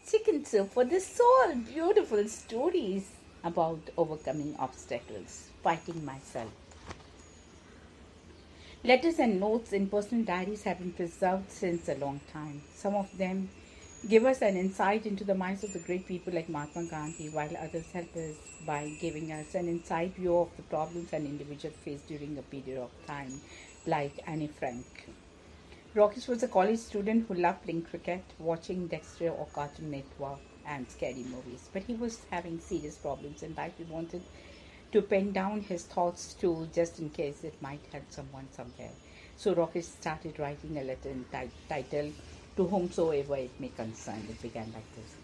Chicken Soup for the Soul. Beautiful stories about overcoming obstacles, fighting myself. Letters and notes in personal diaries have been preserved since a long time. Some of them give us an insight into the minds of the great people like Mahatma Gandhi, while others help us by giving us an inside view of the problems an individual faced during a period of time, like Anne Frank. Rakesh was a college student who loved playing cricket, watching Dexter or Cartoon Network, and scary movies. But he was having serious problems in life. He wanted to pen down his thoughts too, just in case it might help someone somewhere. So Rakesh started writing a letter titled "To Whomsoever It May Concern." It began like this.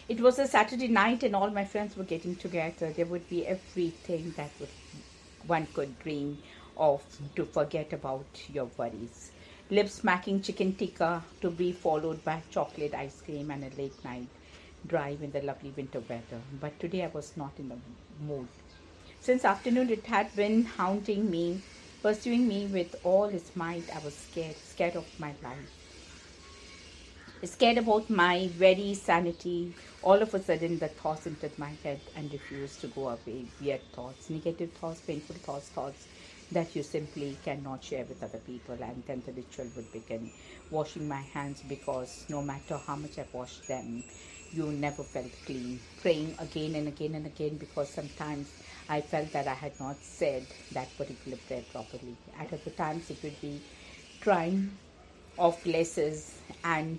It was a Saturday night, and all my friends were getting together. There would be everything that one could dream of to forget about your worries. Lip smacking chicken tikka to be followed by chocolate ice cream and a late night drive in the lovely winter weather. But today I was not in the mood. Since afternoon it had been haunting me, pursuing me with all its might. I was scared of my life, scared about my very sanity. All of a sudden, the thoughts entered my head and refused to go away. Weird thoughts, negative thoughts, painful thoughts that you simply cannot share with other people. And then the ritual would begin. Washing my hands, because no matter how much I washed them, you never felt clean. Praying again and again and again, because sometimes I felt that I had not said that particular prayer properly. At other times, it would be trying of places and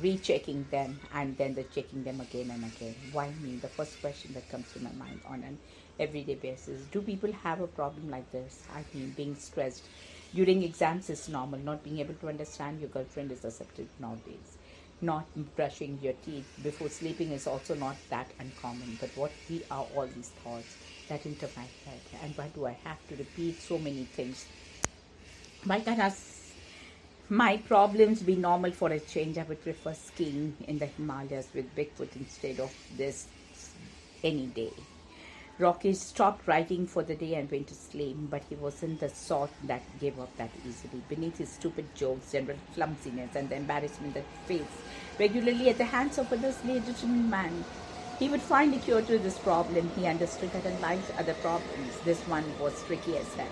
rechecking them, and then the checking them again and again. Why me? The first question that comes to my mind on an everyday basis. Do people have a problem like this? I mean, being stressed during exams is normal. Not being able to understand your girlfriend is accepted nowadays. Not brushing your teeth before sleeping is also not that uncommon. But what are all these thoughts that enter my head? And why do I have to repeat so many things? Why can't my problems be normal for a change? I would prefer skiing in the Himalayas with Bigfoot instead of this any day. Rocky stopped writing for the day and went to sleep, but he wasn't the sort that gave up that easily. Beneath his stupid jokes, general clumsiness, and the embarrassment that he faced regularly at the hands of another legitimate man, he would find a cure to this problem. He understood that unlike other problems, this one was tricky as hell.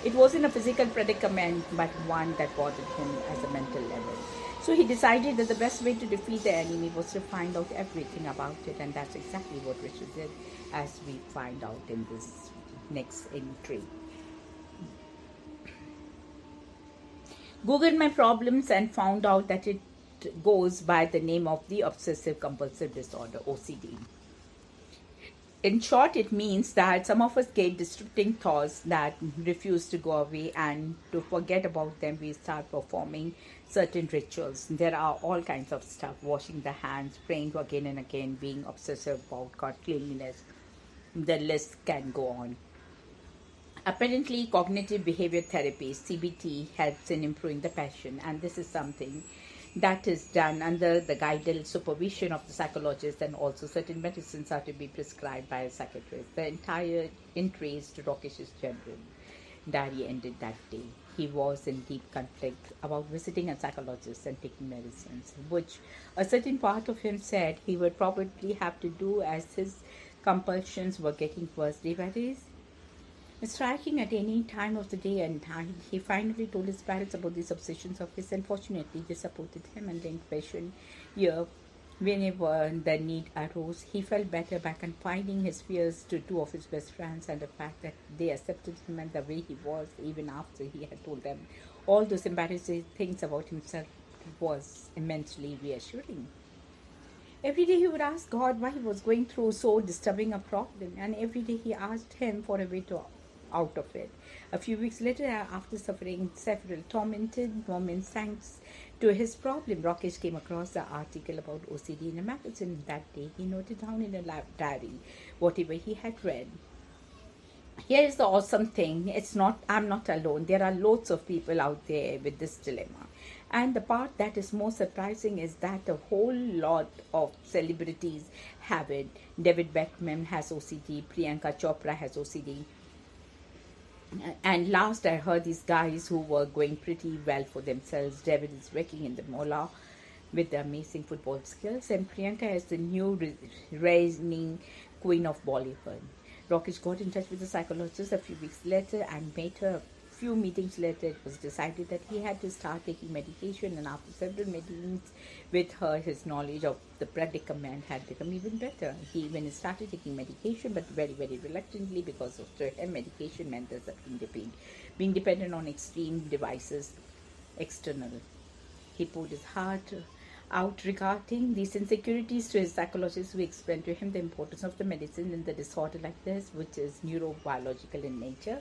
It wasn't a physical predicament, but one that bothered him as a mental level. So he decided that the best way to defeat the enemy was to find out everything about it, and that's exactly what Richard did, as we find out in this next entry. Googled my problems and found out that it goes by the name of the obsessive compulsive disorder, OCD. In short, it means that some of us get distracting thoughts that refuse to go away, and to forget about them, we start performing certain rituals. There are all kinds of stuff: washing the hands, praying again and again, being obsessive about God, cleanliness. The list can go on. Apparently, cognitive behavior therapy, CBT, helps in improving the passion, and this is something that is done under the guided supervision of the psychologist, and also certain medicines are to be prescribed by a psychiatrist. The entire entries to Rakesh's general diary ended that day. He was in deep conflict about visiting a psychologist and taking medicines, which a certain part of him said he would probably have to do, as his compulsions were getting worse day by day, striking at any time of the day and night. He finally told his parents about these obsessions of his, and fortunately they supported him, and the impression here, whenever the need arose, he felt better by confiding his fears to two of his best friends, and the fact that they accepted him and the way he was, even after he had told them all those embarrassing things about himself, was immensely reassuring. Every day he would ask God why he was going through so disturbing a problem, and every day he asked him for a way out of it. A few weeks later, after suffering several tormented moments thanks to his problem, Rakesh came across the article about OCD in a magazine. That day, he noted down in a diary whatever he had read. Here is the awesome thing. I'm not alone. There are loads of people out there with this dilemma. And the part that is most surprising is that a whole lot of celebrities have it. David Beckham has OCD. Priyanka Chopra has OCD. And last I heard, these guys who were going pretty well for themselves, David is working in the Mola with the amazing football skills, and Priyanka is the new reigning queen of Bollywood. Rakesh got in touch with the psychologist a few weeks later and made her. Few meetings later, it was decided that he had to start taking medication, and after several meetings with her, his knowledge of the predicament had become even better. He even started taking medication, but very, very reluctantly, because of to him, medication meant as being dependent on extreme devices, external. He poured his heart out regarding these insecurities to his psychologist, who explained to him the importance of the medicine in the disorder like this, which is neurobiological in nature.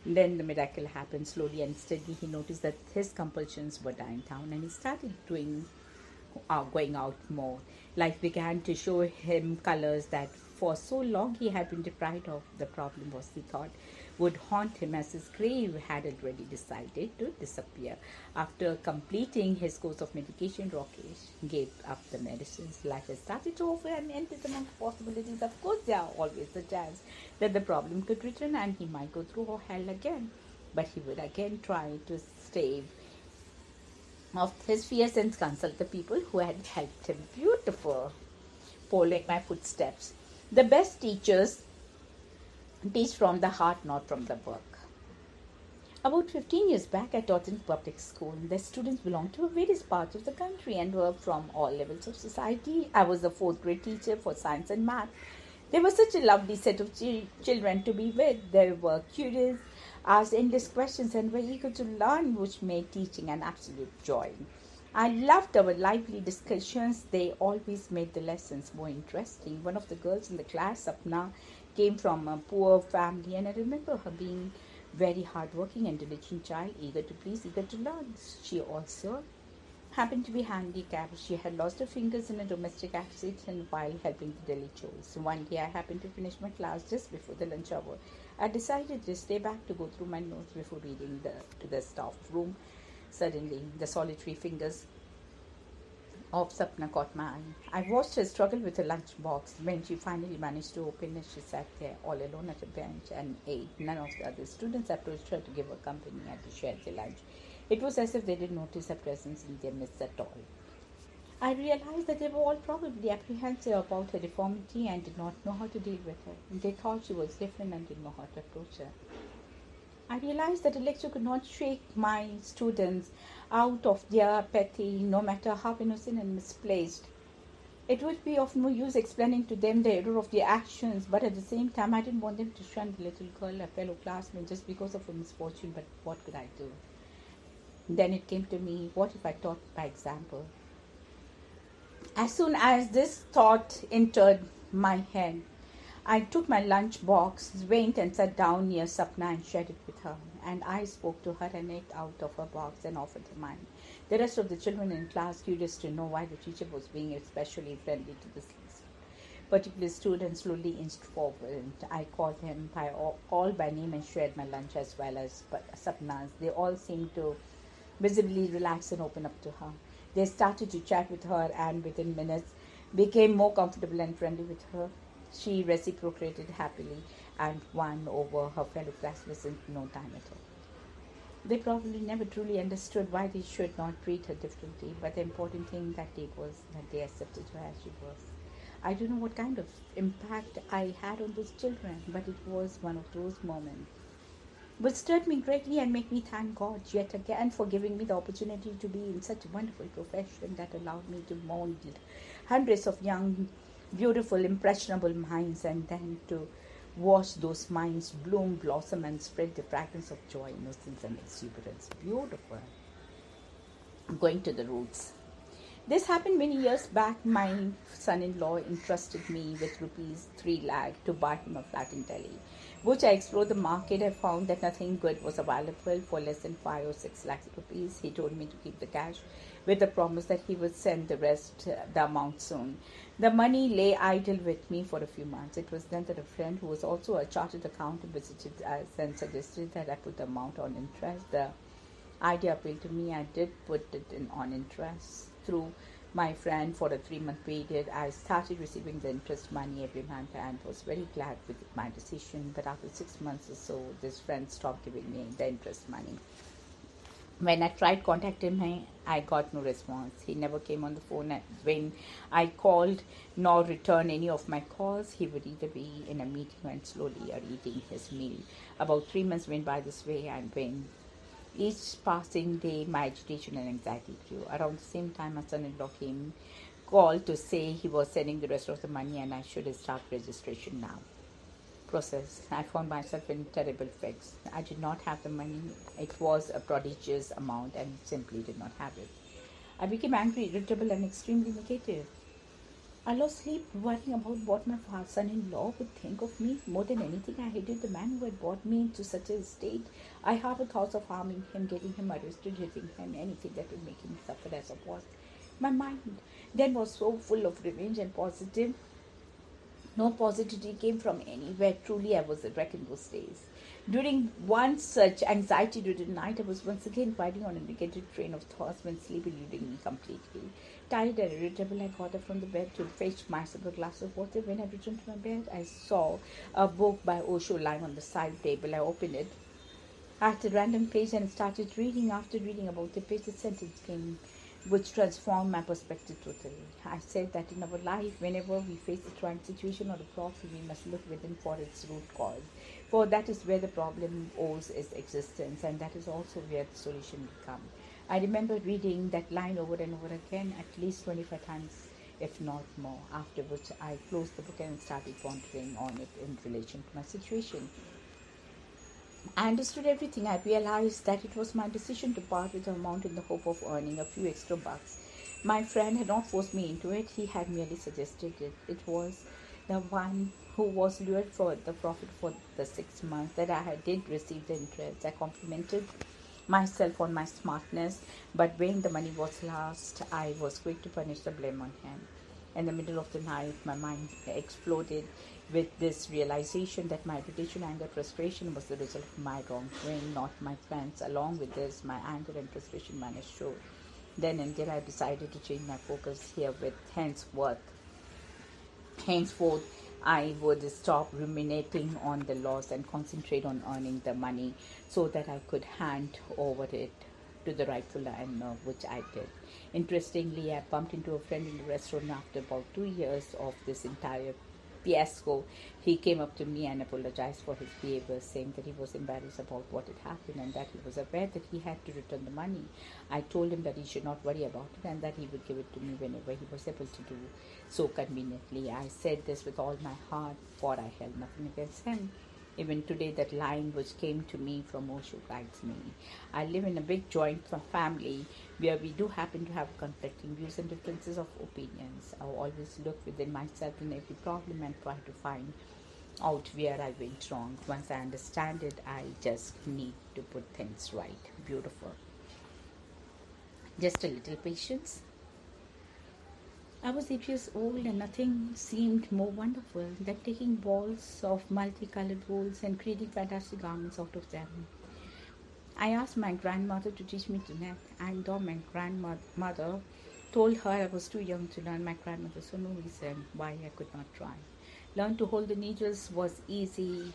Then the miracle happened. Slowly and steadily, he noticed that his compulsions were dying down, and he started going out more. Life began to show him colors that for so long he had been deprived of. The problem was, he thought, would haunt him, as his grave had already decided to disappear. After completing his course of medication, Rakesh gave up the medicines. Life has started to offer an endless amount of possibilities. Of course, there are always the chance that the problem could return and he might go through hell again. But he would again try to stave of his fears and consult the people who had helped him. Beautiful. Following my footsteps. The best teachers teach from the heart, not from the book. About 15 years back, I taught in public school. The students belonged to various parts of the country and were from all levels of society. I was the fourth grade teacher for science and math. They were such a lovely set of children to be with. They were curious, asked endless questions, and were eager to learn, which made teaching an absolute joy. I loved our lively discussions. They always made the lessons more interesting. One of the girls in the class, Sapna, came from a poor family, and I remember her being very hardworking and diligent child, eager to please, eager to learn. She also happened to be handicapped. She had lost her fingers in a domestic accident while helping the daily chores. One day I happened to finish my class just before the lunch hour. I decided to stay back to go through my notes before reading to the staff room. Suddenly, the solitary fingers of Sapna caught my eye. I watched her struggle with her lunchbox. When she finally managed to open it, she sat there all alone at a bench and ate. None of the other students approached her to give her company and to share their lunch. It was as if they didn't notice her presence in their midst at all. I realized that they were all probably apprehensive about her deformity and did not know how to deal with her. They thought she was different and didn't know how to approach her. I realized that a lecture could not shake my students out of their apathy, no matter how innocent and misplaced. It would be of no use explaining to them the error of their actions, but at the same time, I didn't want them to shun the little girl, a fellow classmate, just because of a misfortune. But what could I do? Then it came to me, what if I taught by example? As soon as this thought entered my head, I took my lunch box, went and sat down near Sapna and shared it with her. And I spoke to her and ate out of her box and offered her mine. The rest of the children in class, curious to know why the teacher was being especially friendly to this particular student, slowly inched forward. I called him all by name and shared my lunch as well as Sapna's. They all seemed to visibly relax and open up to her. They started to chat with her and within minutes became more comfortable and friendly with her. She reciprocated happily and won over her fellow classmates in no time at all. They probably never truly understood why they should not treat her differently, but the important thing that day was that they accepted her as she was. I don't know what kind of impact I had on those children, but it was one of those moments which stirred me greatly and made me thank God yet again for giving me the opportunity to be in such a wonderful profession that allowed me to mold hundreds of young, beautiful, impressionable minds, and then to watch those minds bloom, blossom, and spread the fragrance of joy, innocence, and exuberance. Beautiful. Going to the roots. This happened many years back. My son-in-law entrusted me with rupees 3 lakh to buy him a flat in Delhi, which I explored the market. I found that nothing good was available for less than 5 or 6 lakhs rupees. He told me to keep the cash with the promise that he would send the rest, the amount soon. The money lay idle with me for a few months. It was then that a friend who was also a chartered accountant visited us and suggested that I put the amount on interest. The idea appealed to me. I did put it on interest through my friend for a 3-month period. I started receiving the interest money every month and was very glad with my decision. But after 6 months or so, this friend stopped giving me the interest money. When I tried contacting him, I got no response. He never came on the phone. And when I called nor returned any of my calls, he would either be in a meeting and slowly or eating his meal. About 3 months went by this way, and when each passing day, my agitation and anxiety grew. Around the same time, my son-in-law came, called to say he was sending the rest of the money and I should start registration now. Process. I found myself in terrible fix. I did not have the money. It was a prodigious amount and simply did not have it. I became angry, irritable, and extremely negative. I lost sleep worrying about what my son-in-law would think of me. More than anything, I hated the man who had brought me into such a state. I harbored thoughts of harming him, getting him arrested, hitting him, anything that would make him suffer as a was. My mind then was so full of revenge and positive. No positivity came from anywhere. Truly, I was a wreck in those days. During one such anxiety-ridden night, I was once again riding on a negative train of thoughts when sleep eluded me completely. Tired and irritable, I got up from the bed to fetch myself a glass of water. When I returned to my bed, I saw a book by Osho lying on the side table. I opened it at a random page and started reading. After reading about the page, a sentence came which transformed my perspective totally. I said that in our life, whenever we face a trying situation or a problem, we must look within for its root cause. For that is where the problem owes its existence, and that is also where the solution will come. I remember reading that line over and over again, at least 25 times, if not more. After which, I closed the book and started pondering on it in relation to my situation. I understood everything. I realized that it was my decision to part with the amount in the hope of earning a few extra bucks. My friend had not forced me into it, he had merely suggested it. It was the one who was lured for the profit for the 6 months that did receive the interest. I complimented myself on my smartness, but when the money was lost, I was quick to punish the blame on him. In the middle of the night, my mind exploded with this realization that my irritation, anger, frustration was the result of my wrongdoing, not my friends. Along with this, my anger and frustration vanished. So then and there, I decided to change my focus here with henceforth, I would stop ruminating on the loss and concentrate on earning the money so that I could hand over it to the rightful owner, which I did. Interestingly, I bumped into a friend in the restaurant after about 2 years of this entire fiasco. He came up to me and apologized for his behavior, saying that he was embarrassed about what had happened and that he was aware that he had to return the money. I told him that he should not worry about it and that he would give it to me whenever he was able to do so conveniently. I said this with all my heart, for I held nothing against him. Even today, that line which came to me from Osho guides me. I live in a big joint family where we do happen to have conflicting views and differences of opinions. I always look within myself in every problem and try to find out where I went wrong. Once I understand it, I just need to put things right. Beautiful. Just a little patience. I was 8 years old and nothing seemed more wonderful than taking balls of multicolored wools and creating fantastic garments out of them. I asked my grandmother to teach me to knit, and though my grandmother told her I was too young to learn, my grandmother saw no reason why I could not try. Learn to hold the needles was easy,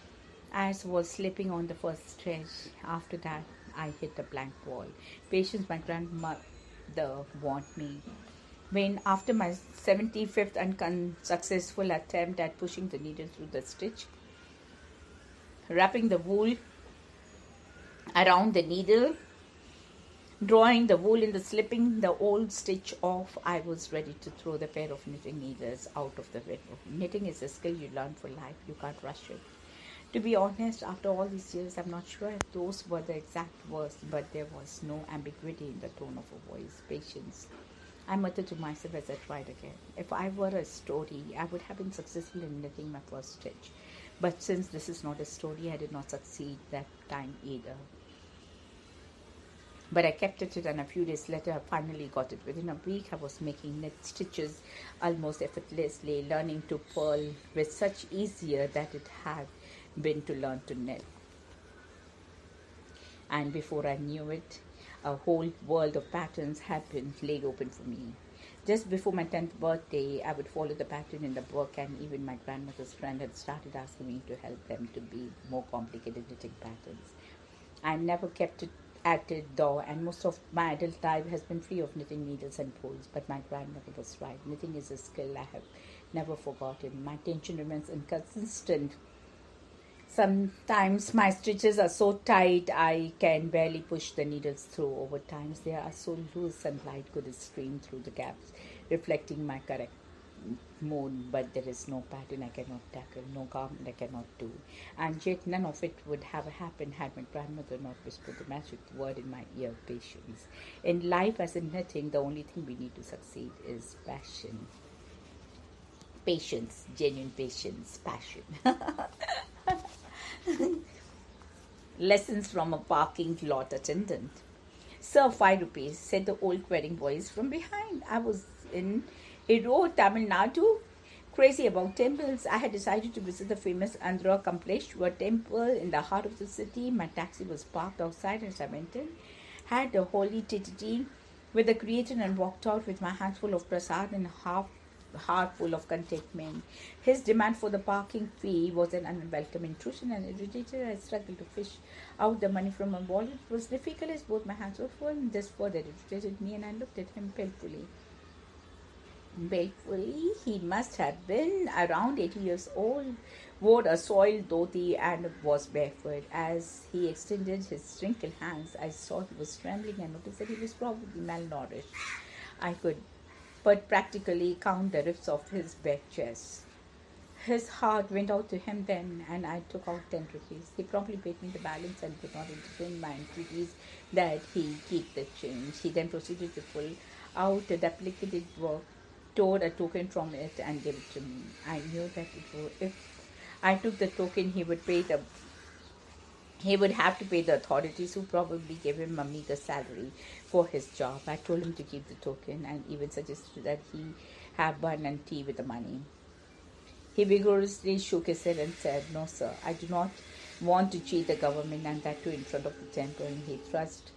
as was slipping on the first stitch. After that, I hit a blank wall. Patience, my grandmother warned me. When, after my 75th unsuccessful attempt at pushing the needle through the stitch, wrapping the wool around the needle, drawing the wool in the slipping the old stitch off, I was ready to throw the pair of knitting needles out of the window. Knitting is a skill you learn for life. You can't rush it. To be honest, after all these years, I'm not sure if those were the exact words, but there was no ambiguity in the tone of her voice. Patience. I muttered to myself as I tried again. If I were a story, I would have been successful in knitting my first stitch. But since this is not a story, I did not succeed that time either. But I kept at it, and a few days later, I finally got it. Within a week, I was making knit stitches almost effortlessly, learning to purl with such easier that it had been to learn to knit. And before I knew it, a whole world of patterns had been laid open for me. Just before my 10th birthday, I would follow the pattern in the book, and even my grandmother's friend had started asking me to help them to be more complicated knitting patterns. I never kept it at it though, and most of my adult life has been free of knitting needles and poles. But my grandmother was right. Knitting is a skill I have never forgotten. My tension remains inconsistent. Sometimes my stitches are so tight I can barely push the needles through. Over times they are so loose and light could stream through the gaps, reflecting my correct mood. But there is no pattern I cannot tackle, no garment I cannot do. And yet none of it would have happened had my grandmother not whispered the magic word in my ear: patience. In life, as in knitting, the only thing we need to succeed is passion. Patience, genuine patience, passion. Lessons from a parking lot attendant. Sir, 5 rupees, said the old querying voice from behind. I was in Erode, Tamil Nadu, crazy about temples. I had decided to visit the famous Andhra Kampleshwar temple in the heart of the city. My taxi was parked outside as I went in, had a holy titty with the creator, and walked out with my hands full of prasad and half heart full of contentment. His demand for the parking fee was an unwelcome intrusion, and irritated, I struggled to fish out the money from my wallet. It was difficult as both my hands were full, and this further irritated me, and I looked at him painfully. He must have been around 80 years old, wore a soiled dhoti, and was barefoot. As he extended his wrinkled hands, I saw he was trembling and noticed that he was probably malnourished. I could but practically count the ribs of his bare chest. His heart went out to him then, and I took out 10 rupees. He promptly paid me the balance and could not entertain my entreaties that he keep the change. He then proceeded to pull out a duplicated work, tore a token from it, and gave it to me. I knew that if I took the token, he would have to pay the authorities, who probably gave him a meager salary for his job. I told him to keep the token and even suggested that he have bun and tea with the money. He vigorously shook his head and said, "No, sir, I do not want to cheat the government, and that too in front of the temple." And he thrust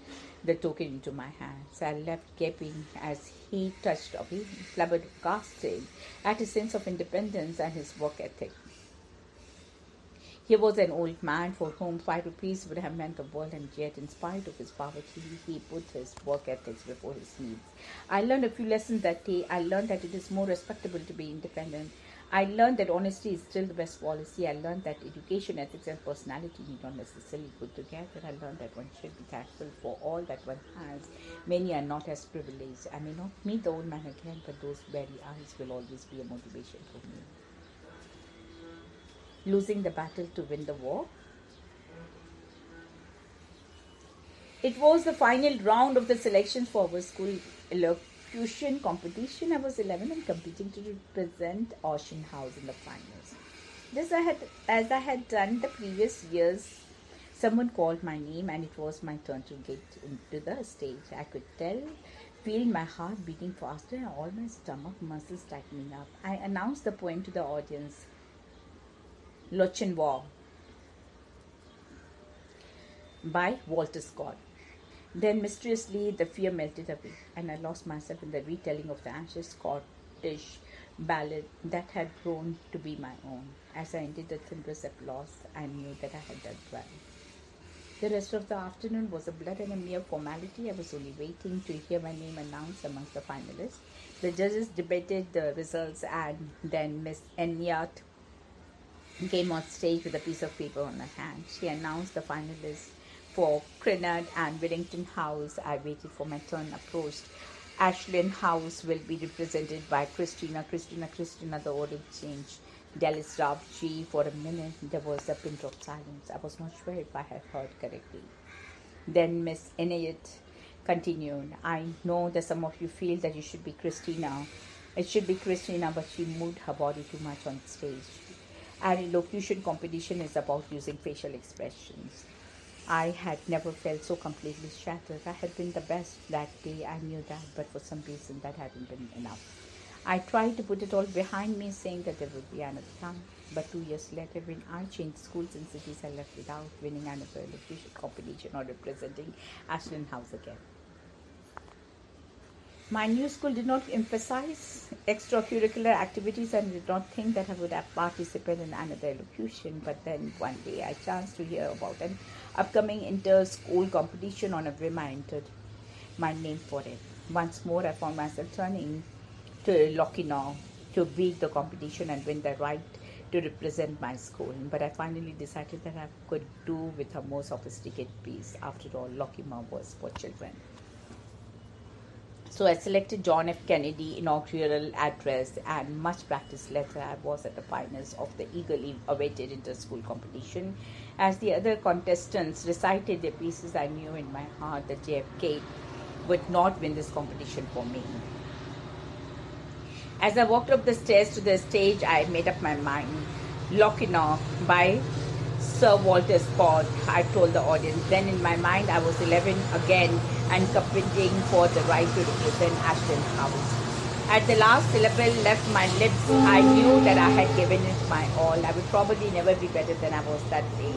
the token into my hands. I left gaping as he touched away, flabbergasted at his sense of independence and his work ethic. He was an old man for whom 5 rupees would have meant the world, and yet, in spite of his poverty, he put his work ethics before his needs. I learned a few lessons that day. I learned that it is more respectable to be independent. I learned that honesty is still the best policy. I learned that education, ethics, and personality need not necessarily go together. I learned that one should be thankful for all that one has. Many are not as privileged. I may not meet the old man again, but those very eyes will always be a motivation for me. Losing the battle to win the war. It was the final round of the selections for our school elocution competition. I was 11 and competing to represent Ocean House in the finals. As I had done the previous years, someone called my name, and it was my turn to get into the stage. I could feel my heart beating faster and all my stomach muscles tightening up. I announced the poem to the audience: Lochinvar by Walter Scott. Then mysteriously the fear melted away, and I lost myself in the retelling of the anxious Scottish ballad that had grown to be my own. As I ended the thunderous applause, I knew that I had done well. The rest of the afternoon was a blood and a mere formality. I was only waiting to hear my name announced amongst the finalists. The judges debated the results, and then Miss Enyart came on stage with a piece of paper on her hand. She announced the finalists for Crenard and Whittington House. I waited for my turn, approached. Ashland House will be represented by Christina. The order changed. Dallas G. For a minute, there was a pin of silence. I was not sure if I had heard correctly. Then Miss Enayat continued. "I know that some of you feel that you should be Christina. It should be Christina, but she moved her body too much on stage. Our elocution competition is about using facial expressions." I had never felt so completely shattered. I had been the best that day, I knew that, but for some reason that hadn't been enough. I tried to put it all behind me, saying that there would be another time. But 2 years later, when I changed schools and cities, I left without winning another elocution competition or representing Ashland House again. My new school did not emphasize extracurricular activities and did not think that I would have participated in another elocution. But then one day I chanced to hear about an upcoming inter-school competition on a whim. I entered my name for it. Once more I found myself turning to Lokinaw to beat the competition and win the right to represent my school. But I finally decided that I could do with a more sophisticated piece. After all, Lokinaw was for children. So I selected John F. Kennedy inaugural address and much practiced letter. I was at the finals of the eagerly awaited inter-school competition. As the other contestants recited their pieces, I knew in my heart that JFK would not win this competition for me. As I walked up the stairs to the stage, I made up my mind. Lokinaw by Sir Walter Scott, I told the audience. Then in my mind, I was 11 again and competing for the right to represent Ashton House. At the last syllable left my lips, I knew that I had given it my all. I would probably never be better than I was that day.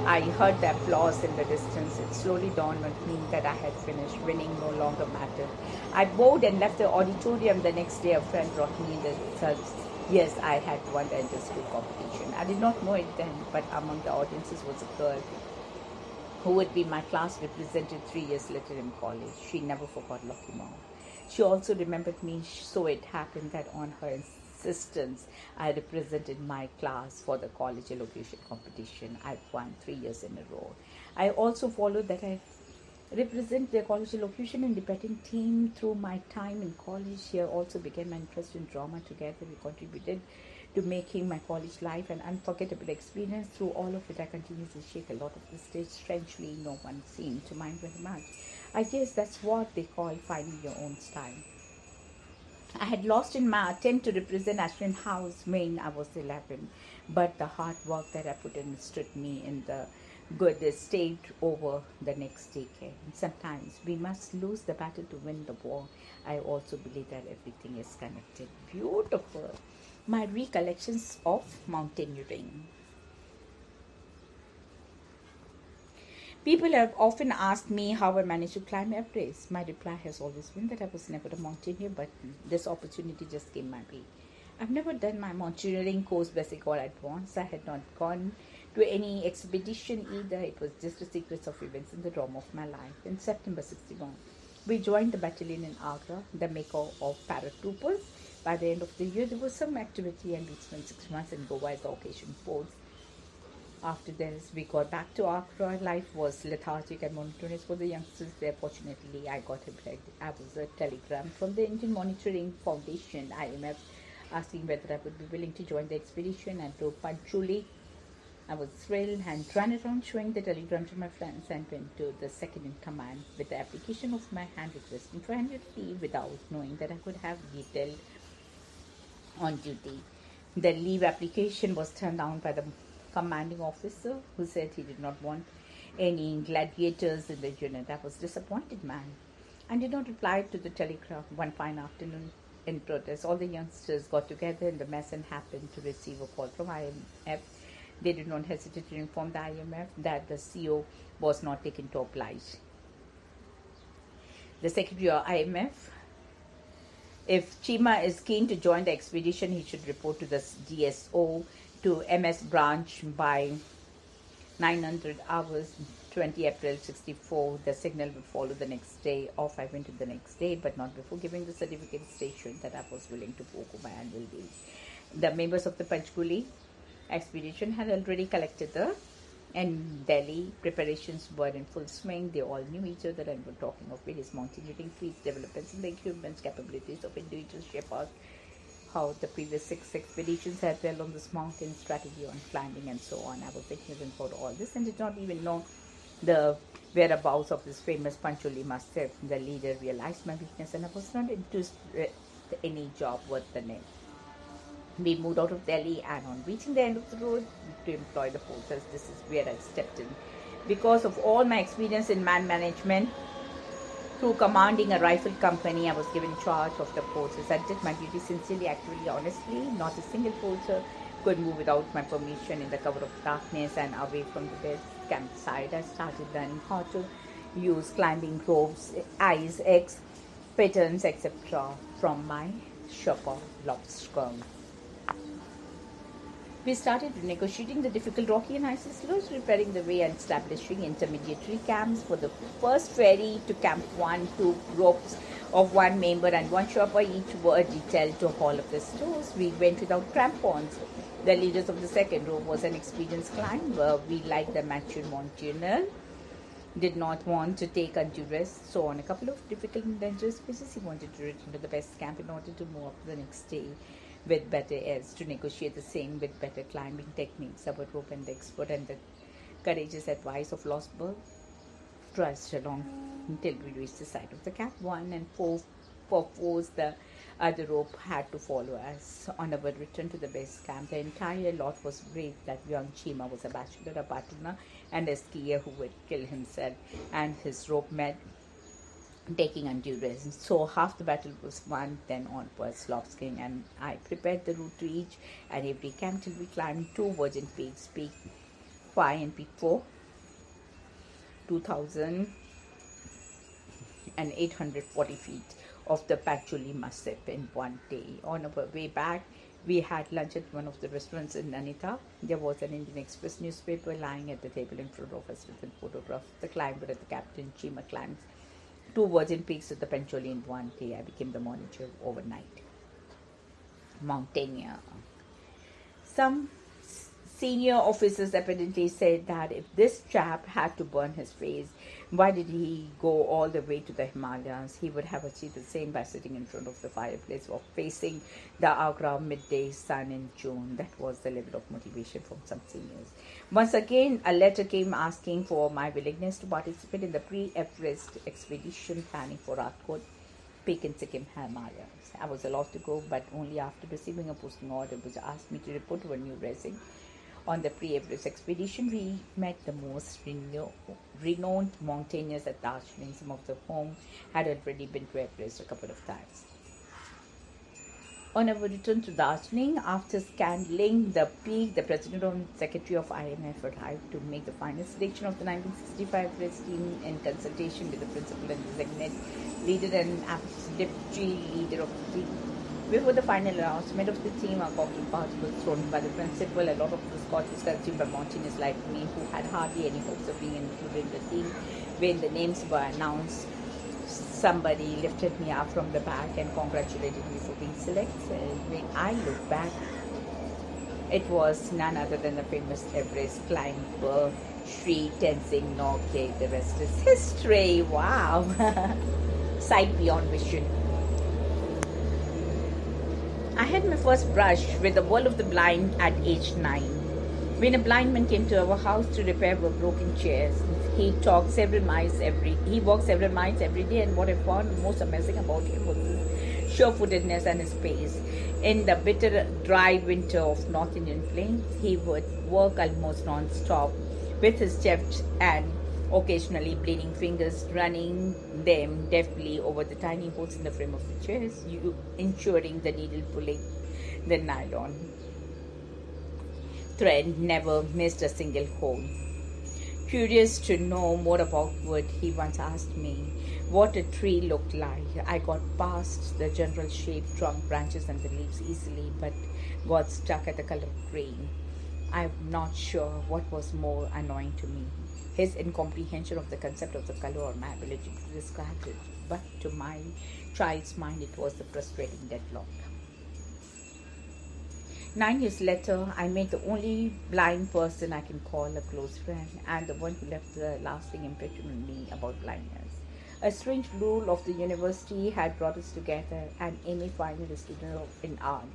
I heard the applause in the distance. It slowly dawned on me that I had finished. Winning no longer mattered. I bowed and left the auditorium. The next day, a friend brought me the results. Yes, I had won the inter-school competition. I did not know it then, but among the audiences was a girl who would be my class representative 3 years later in college. She never forgot Lokinaw. She also remembered me, so it happened that on her insistence, I represented my class for the college elocution competition. I won 3 years in a row. I also followed that I represent the college elocution and debating team through my time in college. Here also began my interest in drama. Together we contributed to making my college life an unforgettable experience. Through all of it, I continued to shake a lot of the stage. Strangely, no one seemed to mind very much. I guess that's what they call finding your own style. I had lost in my attempt to represent Ashton House when I was 11, but the hard work that I put in stood me in the good stayed over the next decade. Sometimes we must lose the battle to win the war. I also believe that everything is connected. Beautiful. My recollections of mountaineering. People have often asked me how I managed to climb Everest. My reply has always been that I was never a mountaineer, but this opportunity just came my way. I've never done my mountaineering course, basic or advanced. I had not gone to any expedition either. It was just a sequence of events in the drama of my life. In September 61, we joined the battalion in Agra, the maker of paratroopers. By the end of the year, there was some activity and we spent 6 months in Goa as the occasion force. After this, we got back to Accra. Life was lethargic and monotonous for the youngsters there. Fortunately, I got a telegram from the Indian Monitoring Foundation, IMF, asking whether I would be willing to join the expedition. I drove punctually. I was thrilled and ran around showing the telegram to my friends and went to the second in command with the application of my hand requesting for annual leave without knowing that I could have detailed on duty. The leave application was turned down by the commanding officer, who said he did not want any gladiators in the unit. I was disappointed, man, and did not reply to the telegram. One fine afternoon, in protest, all the youngsters got together in the mess and happened to receive a call from IMF. They did not hesitate to inform the IMF that the CO was not taken to oblige. The secretary of IMF, if Chima is keen to join the expedition, he should report to the DSO to MS branch by 900 hours, 20 April 64. The signal would follow the next day. Off I went to the next day, but not before giving the certificate station that I was willing to forego my annual leave. The members of the Panchkuli expedition had already collected in Delhi. Preparations were in full swing. They all knew each other and were talking of various mountaineering feats, developments in the equipment, capabilities of individual shepherds, how the previous 6 expeditions had dwelled on this mountain, strategy on climbing and so on. I was ignorant about all this and did not even know the whereabouts of this famous Pancholi Master. The leader realized my weakness and I was not into any job worth the name. We moved out of Delhi and on reaching the end of the road to employ the forces, this is where I stepped in. Because of all my experience in man management, through commanding a rifle company, I was given charge of the forces. I did my duty sincerely, actively, honestly. Not a single forcer could move without my permission in the cover of darkness and away from the base campsite. I started learning how to use climbing ropes, ice, eggs, patterns, etc. from my Sherpa lobster. We started negotiating the difficult rocky and icy slopes, repairing the way and establishing intermediary camps. For the first ferry to Camp 1, 2 ropes of one member and one Sherpa each were detailed to haul up the stores. We went without crampons. The leaders of the second rope was an experienced climber. We, like the mature mountaineer, did not want to take undue rest, so on a couple of difficult and dangerous phases, he wanted to return to the best camp in order to move up the next day with better airs, to negotiate the same with better climbing techniques. Our rope and the expert and the courageous advice of Losberg trudged along until we reached the side of the camp. 1 and 4 force the other rope had to follow us. On our return to the base camp, the entire lot was brave. That young Chima was a bachelor, a partner, and a skier who would kill himself and his rope mate taking undue rest. So half the battle was won. Then on was Slopsking, and I prepared the route to each and every camp till we climbed 2 virgin peaks, Peak 5 and Peak 4, 2,840 feet of the Patchouli Massif in one day. On our way back, we had lunch at one of the restaurants in Nanita. There was an Indian Express newspaper lying at the table in front of us with a photograph. The climber at the Captain Chima climbs 2 virgin peaks of the Patchouli in one day. I became the monitor overnight. Mountaineer. Some senior officers apparently said that if this chap had to burn his face, why did he go all the way to the Himalayas? He would have achieved the same by sitting in front of the fireplace or facing the Agra midday sun in June. That was the level of motivation from some seniors. Once again, a letter came asking for my willingness to participate in the pre-Everest expedition planning for Rathkot Peak in Sikkim Himalayas. I was allowed to go, but only after receiving a posting order which asked me to report to a new rising. On the pre-Everest expedition, we met the most renowned mountaineers at Darjeeling, some of whom had already been to Everest a couple of times. On our return to Darjeeling, after scaling the peak, the President and Secretary of IMF arrived to make the final selection of the 1965 Everest team in consultation with the principal and designate leader and deputy leader of the team. Before the final announcement of the team, a cocktail party was thrown by the principal. A lot of the Scotch was consumed by mountaineers like me, who had hardly any hopes of being included in the team. When the names were announced, somebody lifted me up from the back and congratulated me for being selected. When I look back, it was none other than the famous Everest climber, Sri Tenzing Norgay. The rest is history. Wow. Sight beyond vision. I had my first brush with the world of the blind at age 9. When a blind man came to our house to repair our broken chairs, he walked several miles every day, and what I found most amazing about him was his sure-footedness and his pace. In the bitter, dry winter of North Indian plains, he would work almost non-stop with his chest and occasionally bleeding fingers, running them deftly over the tiny holes in the frame of the chairs, ensuring the needle pulling the nylon thread never missed a single hole. Curious to know more about wood, he once asked me what a tree looked like. I got past the general shape, trunk, branches and the leaves easily, but got stuck at the color of green. I'm not sure what was more annoying to me, his incomprehension of the concept of the color or my ability to describe it. But to my child's mind, it was the frustrating deadlock. 9 years later, I met the only blind person I can call a close friend, and the one who left a lasting impression on me about blindness. A strange rule of the university had brought us together, and Amy finally a student in art.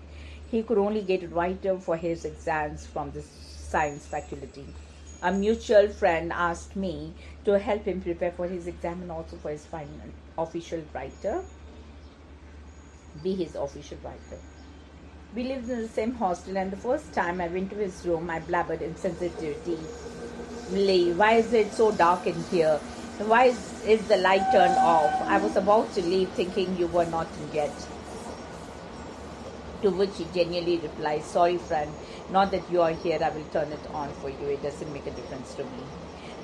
He could only get writer for his exams from the science faculty. A mutual friend asked me to help him prepare for his exam and also for his final official writer, be his official writer. We lived in the same hostel, and the first time I went to his room, I blabbered insensitivity. Why is it so dark in here? Why is the light turned off? I was about to leave thinking you were not yet. To which he genuinely replied, sorry friend, not that you are here, I will turn it on for you. It doesn't make a difference to me.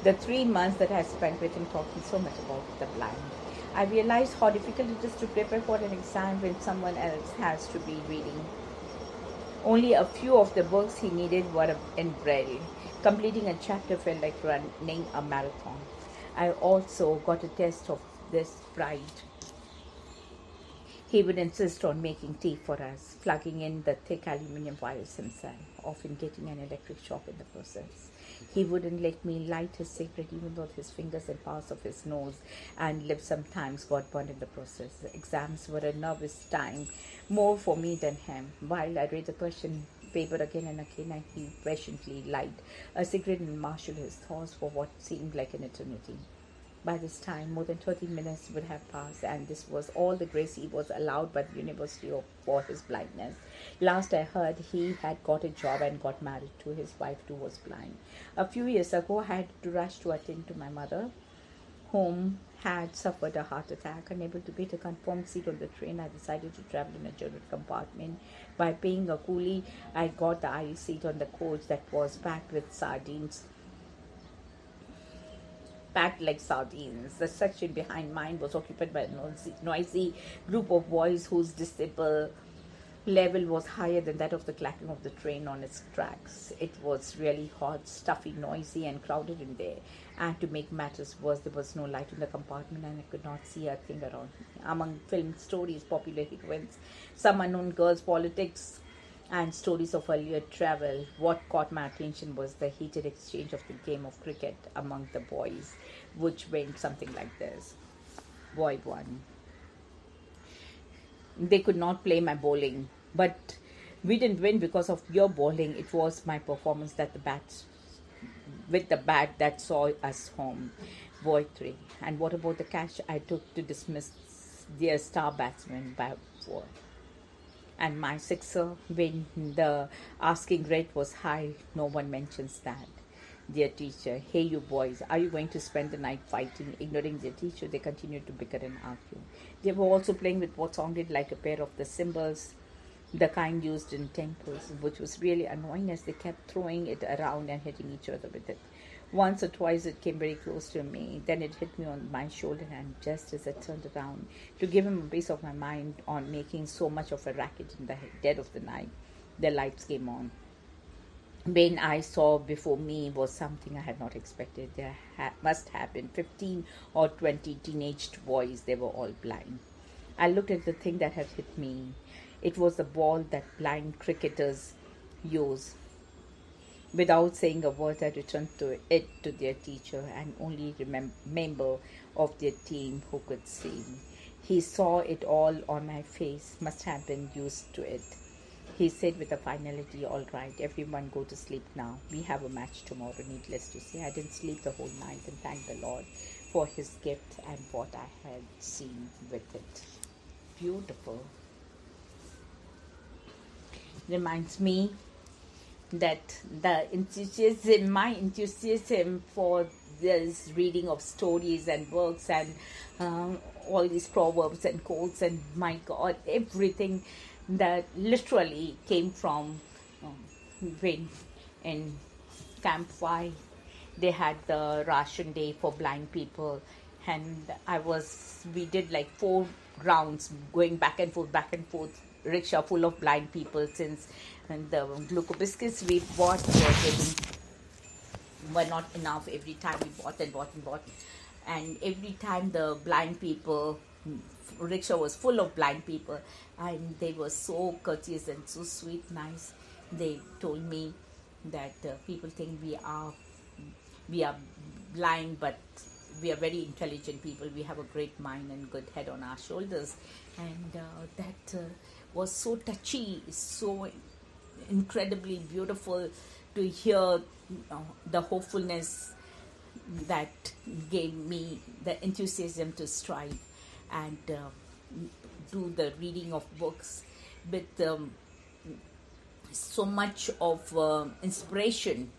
The 3 months that I spent with him taught me so much about the blind. I realized how difficult it is to prepare for an exam when someone else has to be reading. Only a few of the books he needed were in Braille. Completing a chapter felt like running a marathon. I also got a taste of this pride. He would insist on making tea for us, plugging in the thick aluminum wires himself, often getting an electric shock in the process. He wouldn't let me light his cigarette even though his fingers and parts of his nose and lips sometimes got burned in the process. The exams were a nervous time, more for me than him. While I read the question paper again and again, and he patiently light a cigarette and marshaled his thoughts for what seemed like an eternity. By this time, more than 30 minutes would have passed, and this was all the grace he was allowed by the university for his blindness. Last I heard, he had got a job and got married to his wife, too was blind. A few years ago, I had to rush to attend to my mother, whom had suffered a heart attack. Unable to get a confirmed seat on the train, I decided to travel in a general compartment. By paying a coolie, I got the aisle seat on the coach that was packed with sardines, packed like sardines. The section behind mine was occupied by a noisy group of boys whose decibel level was higher than that of the clacking of the train on its tracks. It was really hot, stuffy, noisy, and crowded in there. And to make matters worse, there was no light in the compartment, and I could not see a thing around me. Among film stories, popular heroines, some unknown girls, politics, and stories of earlier travel, what caught my attention was the heated exchange of the game of cricket among the boys, which went something like this. Boy 1. They could not play my bowling, but we didn't win because of your bowling. It was my performance that the bat with the bat that saw us home. Boy 3. And what about the catch I took to dismiss their star batsman by 4? And my sixer, when the asking rate was high, no one mentions that. Dear teacher, hey you boys, are you going to spend the night fighting? Ignoring their teacher, they continued to bicker and argue. They were also playing with what sounded like a pair of the cymbals, the kind used in temples, which was really annoying as they kept throwing it around and hitting each other with it. Once or twice it came very close to me. Then it hit me on my shoulder, and just as I turned around to give him a piece of my mind on making so much of a racket in the dead of the night, the lights came on. When I saw before me was something I had not expected. There must have been 15 or 20 teenage boys. They were all blind. I looked at the thing that had hit me. It was the ball that blind cricketers use. Without saying a word, I returned to their teacher and only member of their team who could see. He saw it all on my face, must have been used to it. He said with a finality, all right, everyone go to sleep now. We have a match tomorrow. Needless to say, I didn't sleep the whole night and thanked the Lord for his gift and what I had seen with it. Beautiful. Reminds me that my enthusiasm for this reading of stories and books and all these proverbs and quotes and my God, everything that literally came from when in Camp 5 they had the ration day for blind people, and we did like 4 rounds going back and forth, rickshaw full of blind people, since the glucose biscuits we bought were not enough. Every time we bought and bought, and every time the blind people rickshaw was full of blind people, and they were so courteous and so sweet, nice. They told me that people think we are blind, but we are very intelligent people. We have a great mind and good head on our shoulders, and that was so touchy, so incredibly beautiful to hear the hopefulness that gave me the enthusiasm to strive and do the reading of books with so much of inspiration.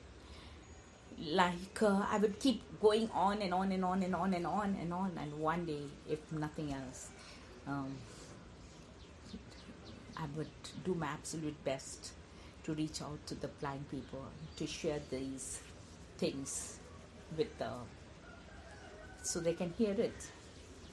Like I would keep going on and on and on and on and on and on, and one day, if nothing else, I would do my absolute best to reach out to the blind people, to share these things with so they can hear it.